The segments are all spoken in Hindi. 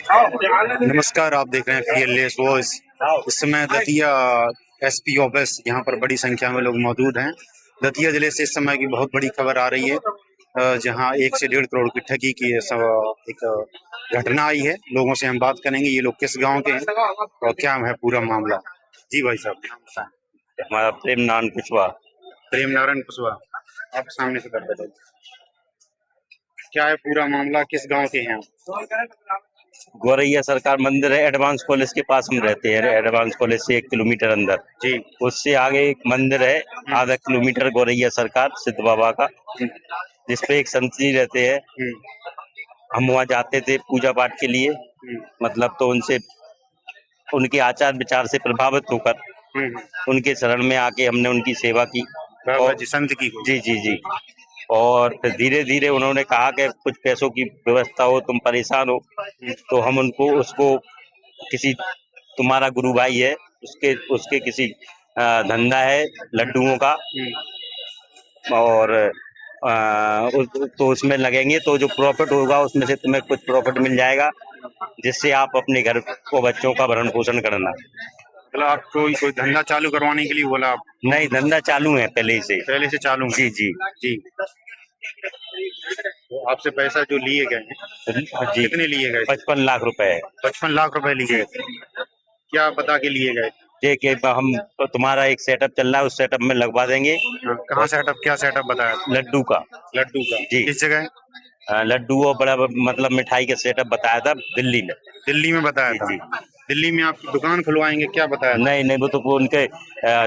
नमस्कार, आप देख रहे हैं फीयरलेस वॉइस। इस समय दतिया एसपी ऑफिस यहाँ पर बड़ी संख्या में लोग मौजूद हैं। दतिया जिले से इस समय की बहुत बड़ी खबर आ रही है, जहाँ 1 से 1.5 करोड़ की ठगी की एक घटना आई है। लोगों से हम बात करेंगे, ये लोग किस गांव के हैं और क्या है पूरा मामला। जी भाई साहब, नाम बताएं। हमारा प्रेम नारायण कुशवाहा। प्रेम नारायण कुशवाहा, आप सामने से कर बैठे। क्या है पूरा मामला, किस गांव के हैं आप? गौरैया सरकार मंदिर है, एडवांस कॉलेज के पास हम रहते हैं। एडवांस कॉलेज से 1 किलोमीटर अंदर जी। उससे आगे एक मंदिर है, आधा किलोमीटर, गौरैया सरकार सिद्ध बाबा का, जिसपे एक संत जी रहते हैं। हम वहाँ जाते थे पूजा पाठ के लिए, मतलब तो उनसे, उनके आचार विचार से प्रभावित होकर उनके शरण में आके हमने उनकी सेवा की। बाबा जी संत की। जी जी जी। और फिर धीरे धीरे उन्होंने कहा कि कुछ पैसों की व्यवस्था हो, तुम परेशान हो, तो हम उनको उसको किसी, तुम्हारा गुरु भाई है, उसके उसके किसी धंधा है लड्डुओं का, और तो उसमें लगेंगे तो जो प्रॉफिट होगा उसमें से तुम्हें कुछ प्रॉफिट मिल जाएगा, जिससे आप अपने घर को बच्चों का भरण पोषण करना। मतलब आप कोई धंधा चालू करवाने के लिए बोला आप? नहीं, धंधा चालू है पहले से चालू है। जी जी जी। तो आपसे पैसा जो लिए गए हैं, जी, कितने लिए गए? 55 लाख रुपए। 55 लाख रुपए लिए गए थे। क्या बता के लिए गए? देखिए, हम तुम्हारा एक सेटअप चल रहा है, उस सेटअप में लगवा देंगे। कहाँ सेटअप, क्या सेटअप बताया? लड्डू का। लड्डू का जी। किस जगह? लड्डू और बड़ा मतलब मिठाई का सेटअप बताया था दिल्ली में। दिल्ली में बताया था? जी। दिल्ली में आप दुकान खुलवाएंगे, क्या बताया? नहीं नहीं, वो तो उनके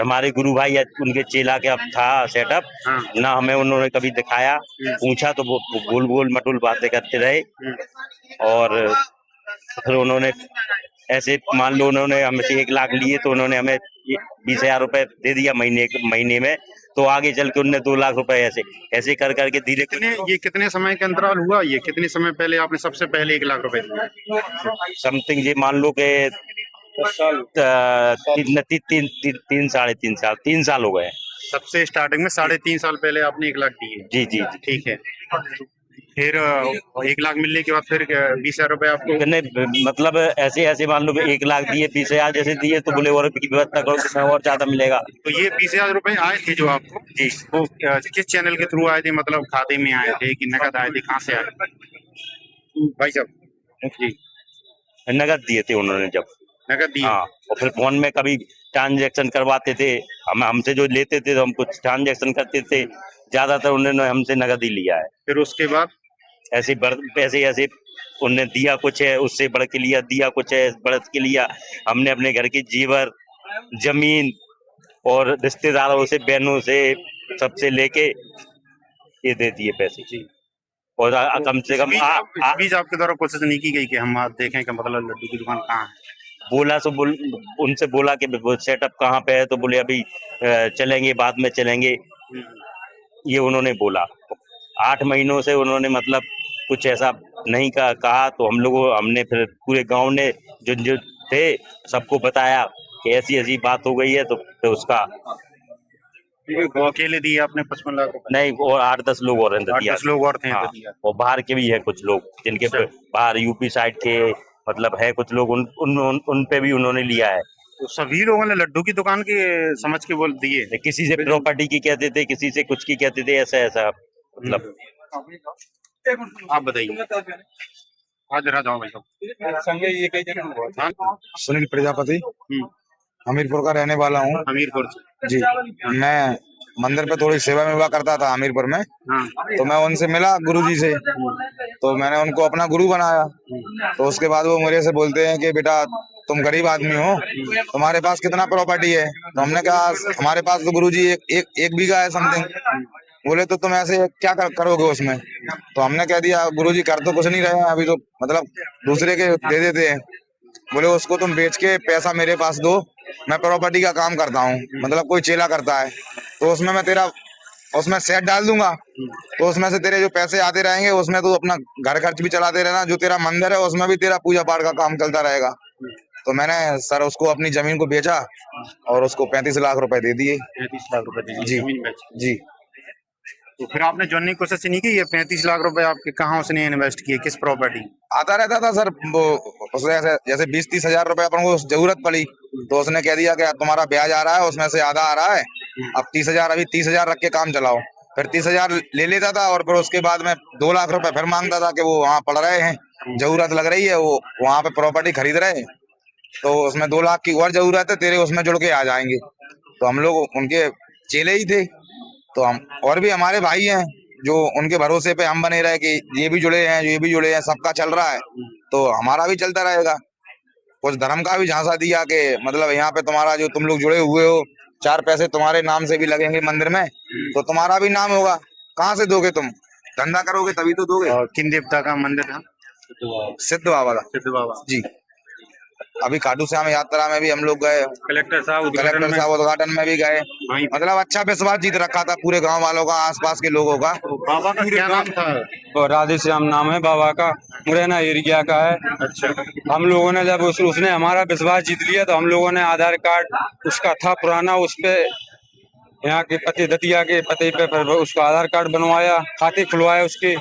हमारे गुरु भाई या उनके चेला का था सेटअप। हाँ। ना हमें उन्होंने कभी दिखाया, पूछा तो वो गोल गोल मटुल बातें करते रहे। और फिर उन्होंने ऐसे, मान लो उन्होंने हमसे 1 लाख लिए तो उन्होंने हमें 20,000 रुपए दे दिया महीने में, तो आगे चल के उनने 2 लाख रुपए ऐसे ऐसे कर करके धीरे। ये कितने समय के अंतराल हुआ? ये कितने समय पहले आपने सबसे पहले 1 लाख रुपए दिए? समथिंग ये मान लो के 3 साल हो गए। सबसे स्टार्टिंग में 3.5 साल पहले आपने 1 लाख दिए? जी जी। ठीक है। फिर 1 लाख मिलने के बाद फिर 20,000 रुपए आपको? नहीं, मतलब ऐसे ऐसे मान लो 1 लाख दिए, 20,000 जैसे दिए तो बोले और की व्यवस्था करो तो और ज्यादा मिलेगा। तो ये 20,000 रुपए आए थे जो आपको जी, वो किस चैनल के थ्रू आए थे? मतलब खाते में आए थे कि नकद आए थे, कहाँ से आए भाई साहब? जी, नगद दिए थे उन्होंने जब। नकद दिए? हाँ, और फिर फोन में कभी ट्रांजेक्शन करवाते थे, हमसे जो लेते थे तो हम कुछ ट्रांजेक्शन करते थे, ज्यादातर उन्होंने हमसे नगद ही लिया है। फिर उसके बाद ऐसे पैसे ऐसे उन्होंने दिया कुछ है, उससे बढ़ के लिया, दिया कुछ है, बढ़ के लिया। हमने अपने घर की जेवर, जमीन और रिश्तेदारों से, बहनों से, सबसे लेके ये दे दिए पैसे जी। और कम से कम इस बीच आपके द्वारा कोशिश नहीं की गई कि हम आप देखें कि मतलब लड्डू की दुकान कहाँ है? बोला सो उनसे बोला कि सेटअप कहाँ पे है, तो बोले अभी चलेंगे, बाद में चलेंगे, ये उन्होंने बोला। 8 महीनों से उन्होंने मतलब कुछ ऐसा नहीं कहा, तो हमने फिर पूरे गांव ने जो जो थे सबको बताया कि ऐसी ऐसी बात हो गई है, तो फिर उसका अकेले दिए आपने 55 लाख रुपए? नहीं, और 8-10 लोग और हैं, 8-10 लोग और थे। हाँ, और बाहर के भी है कुछ लोग, जिनके बाहर यूपी साइड के, मतलब है कुछ लोग, उन पे भी उन्होंने लिया है। तो सभी लोगों ने लड्डू की दुकान के समझ के बोल दिए? किसी से प्रॉपर्टी की कहते थे, किसी से कुछ की कहते थे, ऐसा ऐसा मतलब। आप बताइए। आज जाओ भाई साहब। सुनील प्रजापति, हमीरपुर का रहने वाला हूँ। हमीरपुर जी। मैं मंदिर पे थोड़ी सेवा में हुआ करता था हमीरपुर में। तो मैं उनसे मिला गुरुजी से, तो मैंने उनको अपना गुरु बनाया। तो उसके बाद वो मेरे से बोलते हैं कि बेटा तुम गरीब आदमी हो, तुम्हारे पास कितना प्रॉपर्टी है? तो हमने कहा हमारे पास तो गुरुजी एक बीघा है समथिंग। बोले तो तुम ऐसे क्या करोगे उसमें? तो हमने कह दिया गुरुजी कर तो कुछ नहीं रहे हैं अभी, तो मतलब दूसरे के दे देते हैं। बोले उसको तुम बेच के पैसा मेरे पास दो, मैं प्रॉपर्टी का काम करता हूँ, मतलब कोई चेला करता है, तो उसमें सेट डाल दूंगा, तो उसमें से तेरे जो पैसे आते रहेंगे उसमें तू अपना घर खर्च भी चलाते रहना, जो तेरा मंदिर है उसमें भी तेरा पूजा पाठ का काम चलता रहेगा। तो मैंने सर उसको अपनी जमीन को बेचा और उसको 35 लाख रुपए दे दिए। 35 लाख रुपए जी जी। तो फिर आपने जानने की कोशिश नहीं की ये 35 लाख रुपए आपके कहाँ उसने इन्वेस्ट किए, किस प्रॉपर्टी? आता रहता था सर वो, उसने जैसे 20-30 हजार रुपए अपन को जरूरत पड़ी तो उसने कह दिया कि तुम्हारा ब्याज आ रहा है उसमें से आधा आ रहा है, अब 30 हजार, अभी 30 हजार रख के काम चलाओ। फिर 30 हजार ले लेता था और फिर उसके बाद में 2 लाख रुपए फिर मांगता था कि वो वहाँ पड़ रहे हैं, जरूरत लग रही है, वो वहाँ पे प्रॉपर्टी खरीद रहे हैं, तो उसमें 2 लाख की और जरूरत है, तेरे उसमें जुड़ के आ जाएंगे। तो हम लोग उनके चेले ही थे, तो हम और भी हमारे भाई हैं जो उनके भरोसे पे हम बने रहे कि ये भी जुड़े हैं, ये भी जुड़े हैं, सबका चल रहा है तो हमारा भी चलता रहेगा। कुछ धर्म का भी झांसा दिया कि मतलब यहाँ पे तुम्हारा जो तुम लोग जुड़े हुए हो, 4 पैसे तुम्हारे नाम से भी लगेंगे मंदिर में तो तुम्हारा भी नाम होगा। कहाँ से दोगे तुम? धंधा करोगे तभी तो दोगे। और किन देवता का मंदिर था? सिद्ध बाबा का। सिद्ध बाबा जी। अभी खाटू श्याम यात्रा में भी हम लोग गए, कलेक्टर साहब उद्घाटन में भी गए, वहीं मतलब अच्छा विश्वास जीत रखा था पूरे गांव वालों का, आसपास के लोगों का। बाबा का क्या नाम था? राधे श्याम नाम है बाबा का, मुरैना एरिया का है। अच्छा, हम लोगों ने जब उसने हमारा विश्वास जीत लिया तो हम लोगों ने आधार कार्ड उसका था पुराना, उस पे यहाँ के पते दतिया के पते पे फिर उसका आधार कार्ड बनवाया, खाते खुलवाए उसके।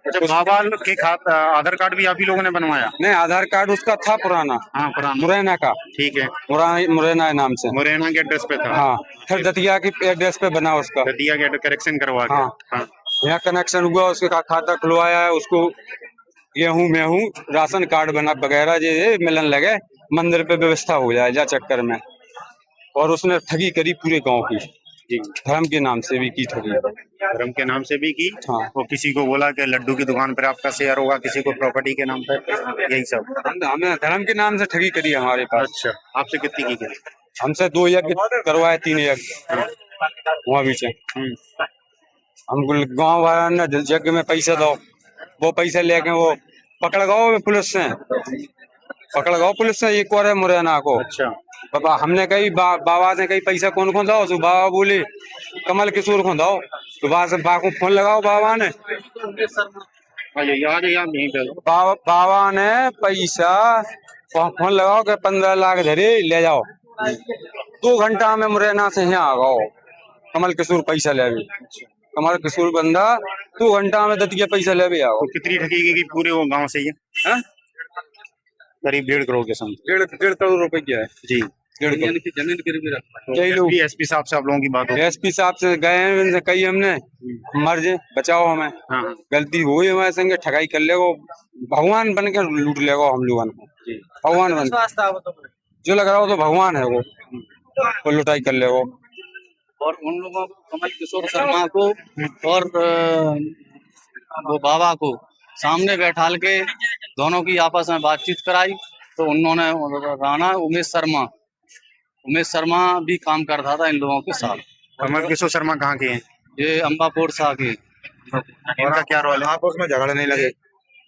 अच्छा, बाबा के खाता आधार कार्ड भी आप ही लोगों ने बनवाया? नहीं, आधार कार्ड उसका था पुराना, हाँ पुराना, मुरैना का। ठीक है, मुरैना नाम से, मुरैना के एड्रेस पे था। हाँ, फिर दतिया के एड्रेस पे बना उसका, दतिया के करेक्शन करवा के। हाँ, हाँ, यहाँ कनेक्शन हुआ, उसके खाता खुलवाया है, उसको गेहूं राशन कार्ड बना वगैरह जे मिलन लगे, मंदिर पे व्यवस्था हो जाए जा चक्कर में। और उसने ठगी करी पूरे गांव की, जी, धर्म के नाम से भी की ठगी, धर्म के नाम से भी की। हाँ। वो किसी को बोला कि लड्डू की दुकान पर आपका शेयर होगा, किसी को प्रॉपर्टी के नाम पर, यही सब। हमें धर्म के नाम से ठगी करी हमारे पास। अच्छा, आपसे कितनी की? हमसे 2 यज्ञ करवाए, 3 यज्ञ वहाँ बीच। हमको गाँव वाला ने यज्ञ में पैसा दो, वो पैसा लेके वो पकड़ गए पुलिस से एक और है मुरैना को। अच्छा, बाबा हमने कही बाबा ने कही पैसा कौन दो, तो बाबा बोले कमल किशोर को दो, तो बाबा को फोन लगाओ, बाबा ने बाबा ने पैसा फोन लगाओ के 15 लाख धरे ले जाओ, 2 घंटा में मुरैना से यहाँ आ गओ, कमल किशोर पैसा ले भी, कमल किशोर बंदा 2 घंटा में दतिया पैसा ले भी आओ। तो कितनी ठगी की पूरे वो गांव से? ये करीब 1.5 करोड़ के समझ। 1.5 करोड़ रुपए क्या है जी, 1.5 करोड़ की जमीन गिरवी रखा। कई लोग एसपी साहब से आप लोगों की बात हो? एसपी साहब से गए हैं, उनसे कही हमने मर जाए बचाओ हमें, हाँ, गलती हुई हमारे संगे, ठगाई कर लेगो, भगवान बन के लूट लेगो हम लोगों को, भगवान बन जो लग रहा हो तो भगवान है वो लुटाई कर लेगो। और उन लोगों को कमल किशोर शर्मा को और वो बाबा को सामने बैठाल के दोनों की आपस में बातचीत कराई, तो उन्होंने राणा उमेश शर्मा भी काम करता था इन लोगों के साथ। कमल किशोर शर्मा कहाँ के हैं? ये अम्बापुर शाह के। इनका क्या रोल है? आपस में झगड़ने नहीं लगे,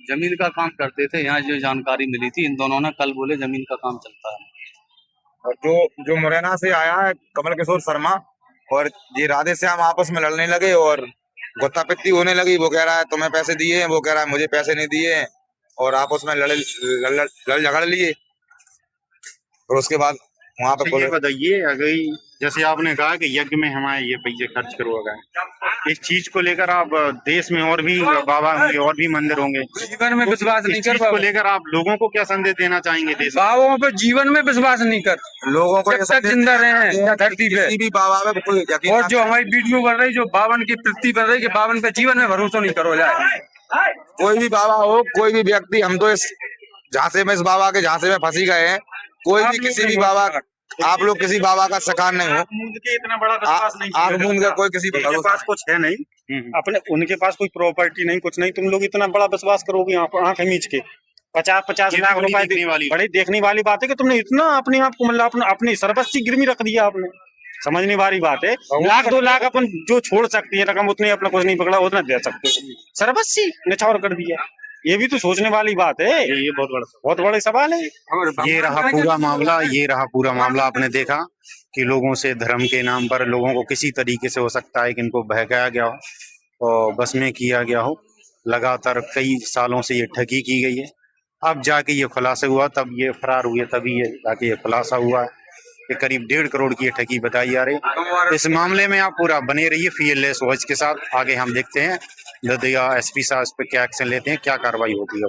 जमीन का काम करते थे, यहाँ जो जानकारी मिली थी इन दोनों ने, कल बोले जमीन का काम चलता है। और जो मुरैना से आया है कमल किशोर शर्मा और ये राधे श्याम आपस में लड़ने लगे और गुत्तापित्ती होने लगी। वो कह रहा है तुम्हें पैसे दिए हैं, वो कह रहा है मुझे पैसे नहीं दिए हैं, और आपस में लड़ झगड़ लिए। और उसके बाद वहाँ पे ये बताइए, अगर जैसे आपने कहा कि यज्ञ में हमारे ये पैसे खर्च करवाए गए, इस चीज को लेकर आप देश में और भी बाबा होंगे, और भी मंदिर होंगे, जीवन में विश्वास नहीं कर, को लेकर आप लोगों को क्या संदेश देना चाहेंगे? देश बाबाओं पे जीवन में विश्वास नहीं कर, लोगों को जब तक जिंदा रहे हैं धरती पे, भी बाबा पे कोई यकीन। और जो हमारी वीडियो बन रही, जो बावन की प्रति बन रही कि बावन पे जीवन में भरोसा नहीं करो जाए। कोई भी बाबा हो, कोई भी व्यक्ति, हम तो इस झांसे में, इस बाबा के झांसे में फंसी गए हैं। कोई भी किसी भी बाबा, आप लोग किसी बाबा का सकार नहीं हो, इतना बड़ा विश्वास नहीं, आग मूंद का कोई किसी के पास कुछ है नहीं, अपने उनके पास कोई प्रॉपर्टी नहीं, कुछ नहीं, तुम लोग इतना बड़ा विश्वास करोगे आंख मीच के? 50-50 लाख रुपए बड़ी देखने वाली बात है कि तुमने इतना अपने आप को, मतलब अपनी सर्वस्वी गिरवी रख दिया आपने। समझने वाली बात है, 1-2 लाख अपन जो छोड़ सकती है रकम, उतने अपना कुछ नहीं पकड़ा, उतना दे सकते हो, सर्वस्वी निछावर कर दिया। ये भी तो सोचने वाली बात है, ये बहुत बड़ा सवाल है। ये रहा पूरा मामला, आपने देखा कि लोगों से धर्म के नाम पर लोगों को किसी तरीके से हो सकता है कि इनको बहकाया गया हो और बस में किया गया हो। लगातार कई सालों से ये ठगी की गई है, अब जाके ये खुलासा हुआ, तब ये फरार हुए, तभी ये जाके ये खुलासा हुआ है। कि करीब 1.5 करोड़ की ये ठगी बताई जा रही। इस मामले में आप पूरा बने रहिए फीएलएस वॉच के साथ। आगे हम देखते हैं दतिया एसपी साहब इस पर क्या एक्शन लेते हैं, क्या कार्रवाई होती है।